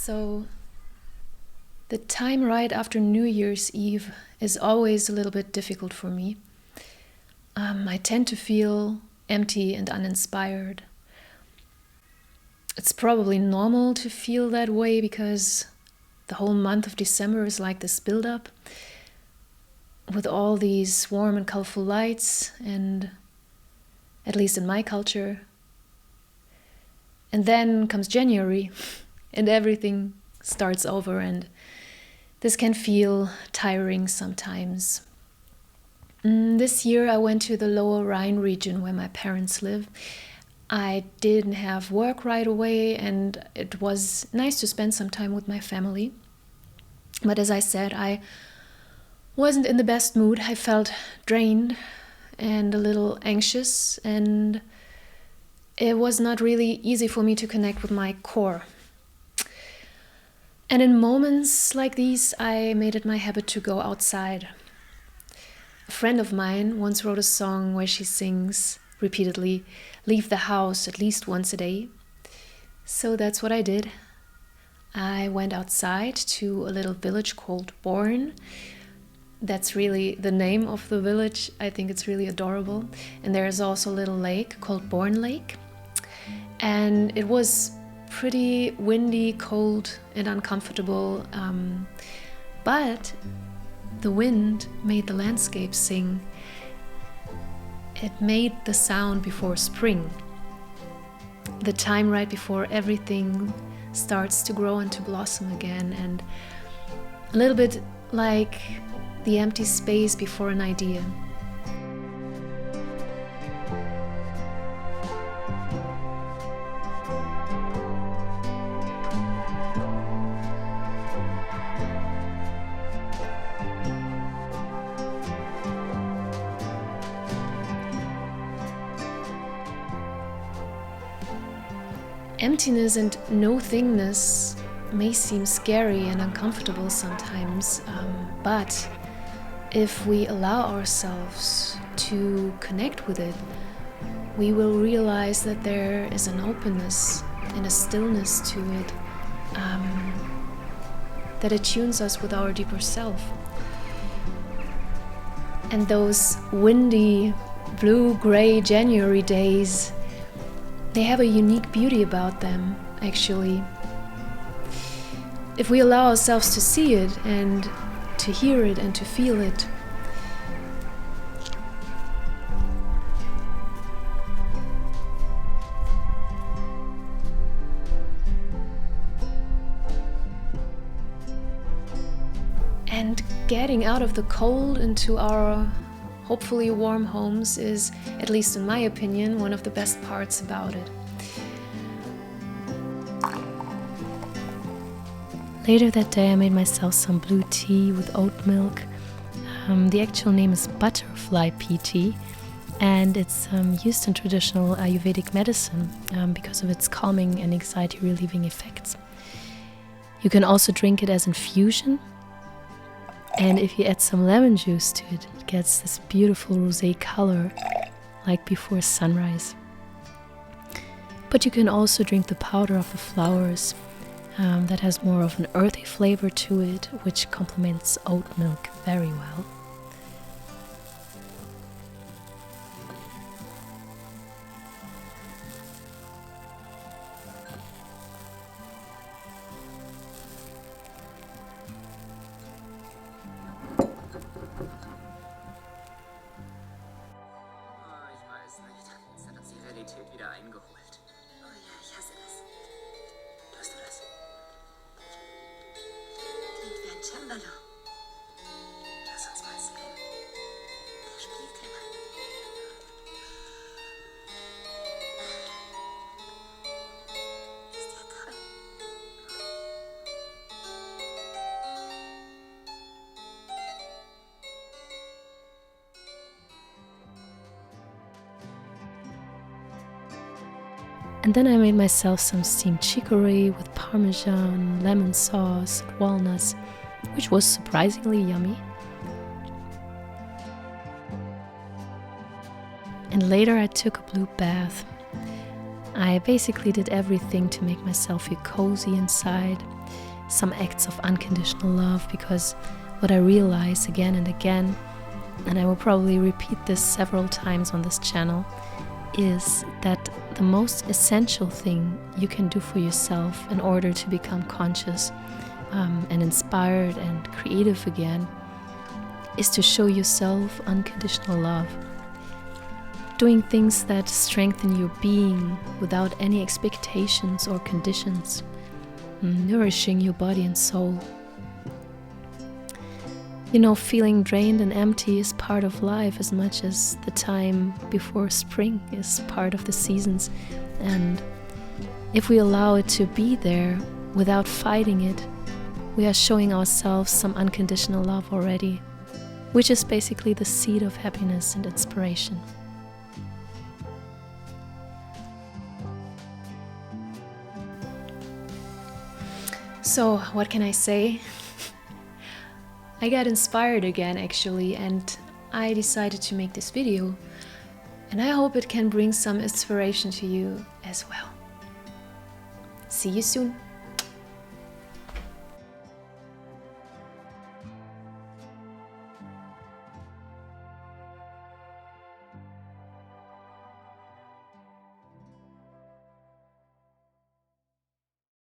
So the time right after New Year's Eve is always a little bit difficult for me. I tend to feel empty and uninspired. It's probably normal to feel that way because the whole month of December is like this build-up with all these warm and colorful lights, and at least in my culture. And then comes January and everything starts over, and this can feel tiring sometimes. This year I went to the lower Rhine region where my parents live. I didn't have work right away, and it was nice to spend some time with my family. But as I said, I wasn't in the best mood. I felt drained and a little anxious, and it was not really easy for me to connect with my core. And in moments like these, I made it my habit to go outside. A friend of mine once wrote a song where she sings repeatedly, "Leave the house at least once a day." So that's what I did. I went outside to a little village called Born. That's really the name of the village. I think it's really adorable. And there is also a little lake called Born Lake. And it was pretty windy, cold, and uncomfortable. But the wind made the landscape sing. It made the sound before spring. The time right before everything starts to grow and to blossom again. And a little bit like the empty space before an idea. Emptiness and nothingness may seem scary and uncomfortable sometimes, but if we allow ourselves to connect with it, we will realize that there is an openness and a stillness to it that attunes us with our deeper self. And those windy, blue-gray January days, they have a unique beauty about them, actually. If we allow ourselves to see it and to hear it and to feel it. And getting out of the cold into our hopefully warm homes is, at least in my opinion, one of the best parts about it. Later that day I made myself some blue tea with oat milk. The actual name is butterfly pea tea, and it's used in traditional Ayurvedic medicine because of its calming and anxiety relieving effects. You can also drink it as infusion, and if you add some lemon juice to it, it gets this beautiful rosé color like before sunrise. But you can also drink the powder of the flowers. That has more of an earthy flavor to it, which complements oat milk very well. Ich weiß nicht. Jetzt hat uns die Realität wieder eingeholt. Oh ja, ich hasse das. Hörst du das? Klingt wie ein Cembalo. Lass uns mal sehen. Der spielt immer. Ist ja toll. And then I made myself some steamed chicory with parmesan, lemon sauce, and walnuts, which was surprisingly yummy. And later I took a blue bath. I basically did everything to make myself feel cozy inside, some acts of unconditional love, because what I realize again and again, and I will probably repeat this several times on this channel, is that the most essential thing you can do for yourself in order to become conscious and inspired and creative again is to show yourself unconditional love. Doing things that strengthen your being without any expectations or conditions, nourishing your body and soul. You know, feeling drained and empty is part of life as much as the time before spring is part of the seasons. And if we allow it to be there without fighting it, we are showing ourselves some unconditional love already, which is basically the seed of happiness and inspiration. So, what can I say? I got inspired again actually, and I decided to make this video, and I hope it can bring some inspiration to you as well. See you soon.